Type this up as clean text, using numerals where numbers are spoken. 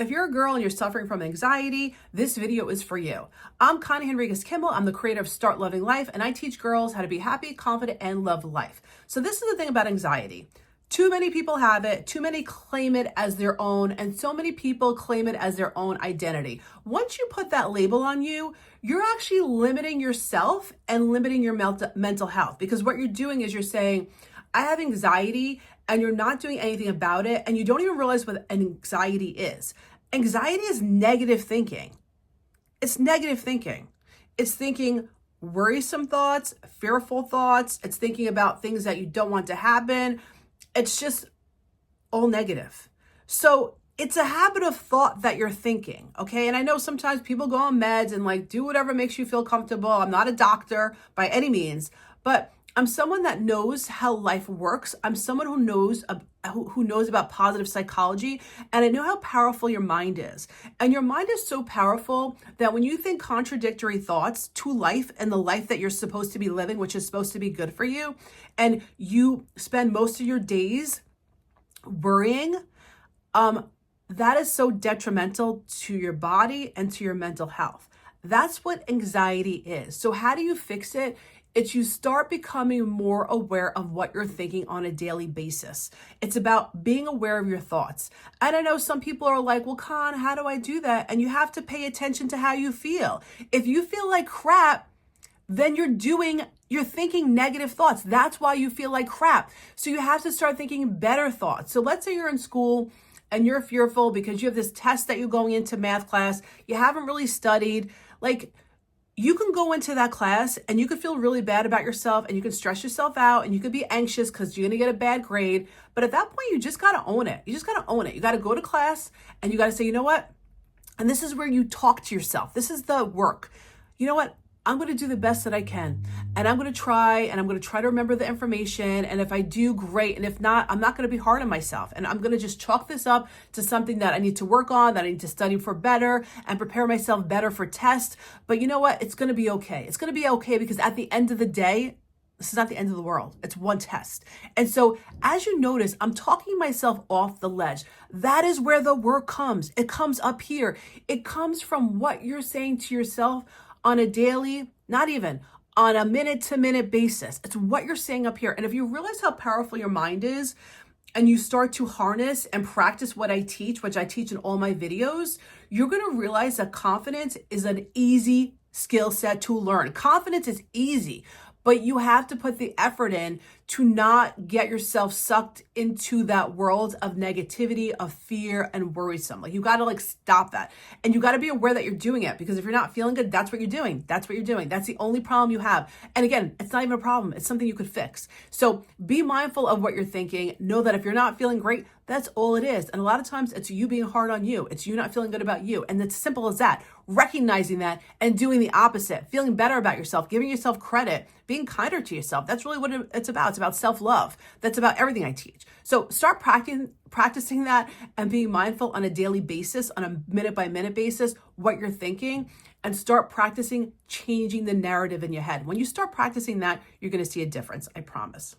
If you're a girl and you're suffering from anxiety, this video is for you. I'm Connie Henriquez Kimmel. I'm the creator of Start Loving Life, and I teach girls how to be happy, confident, and love life. So this is the thing about anxiety. Too many people have it, too many claim it as their own, and so many people claim it as their own identity. Once you put that label on you, you're actually limiting yourself and limiting your mental health, because what you're doing is you're saying, I have anxiety, and you're not doing anything about it, and you don't even realize what anxiety is. Anxiety is negative thinking. It's negative thinking. It's thinking worrisome thoughts, fearful thoughts. It's thinking about things that you don't want to happen. It's just all negative. So it's a habit of thought that you're thinking, okay? And I know sometimes people go on meds and like do whatever makes you feel comfortable. I'm not a doctor by any means, but I'm someone that knows how life works. I'm someone who knows about positive psychology, and I know how powerful your mind is. And your mind is so powerful that when you think contradictory thoughts to life and the life that you're supposed to be living, which is supposed to be good for you, and you spend most of your days worrying, that is so detrimental to your body and to your mental health. That's what anxiety is. So how do you fix it? It's you start becoming more aware of what you're thinking on a daily basis. It's about being aware of your thoughts. And I know some people are like, well, Con, how do I do that? And you have to pay attention to how you feel. If you feel like crap, then you're thinking negative thoughts. That's why you feel like crap. So you have to start thinking better thoughts. So let's say you're in school and you're fearful because you have this test that you're going into math class. You haven't really studied. You can go into that class and you could feel really bad about yourself and you can stress yourself out and you could be anxious because you're going to get a bad grade. But at that point, you just got to own it. You just got to own it. You got to go to class and you got to say, you know what? And this is where you talk to yourself. This is the work. You know what? I'm going to do the best that I can, and I'm going to try to remember the information. And if I do, great. And if not, I'm not going to be hard on myself. And I'm going to just chalk this up to something that I need to work on, that I need to study for better and prepare myself better for tests. But you know what? It's going to be okay. It's going to be okay, because at the end of the day, this is not the end of the world. It's one test. And so as you notice, I'm talking myself off the ledge. That is where the work comes. It comes up here. It comes from what you're saying to yourself on a daily, not even on a minute-to-minute basis. It's what you're saying up here. And if you realize how powerful your mind is, and you start to harness and practice what I teach, which I teach in all my videos, you're going to realize that confidence is an easy skill set to learn. Confidence is easy, but you have to put the effort in to not get yourself sucked into that world of negativity, of fear, and worrisome. You got to stop that. And you got to be aware that you're doing it, because if you're not feeling good, that's what you're doing. That's what you're doing. That's the only problem you have. And again, it's not even a problem. It's something you could fix. So be mindful of what you're thinking. Know that if you're not feeling great, that's all it is. And a lot of times it's you being hard on you. It's you not feeling good about you. And it's simple as that. Recognizing that and doing the opposite, feeling better about yourself, giving yourself credit, being kinder to yourself. That's really what it's about. It's about self-love. That's about everything I teach. So start practicing that and being mindful on a daily basis, on a minute-by-minute basis, what you're thinking, and start practicing changing the narrative in your head. When you start practicing that, you're going to see a difference. I promise.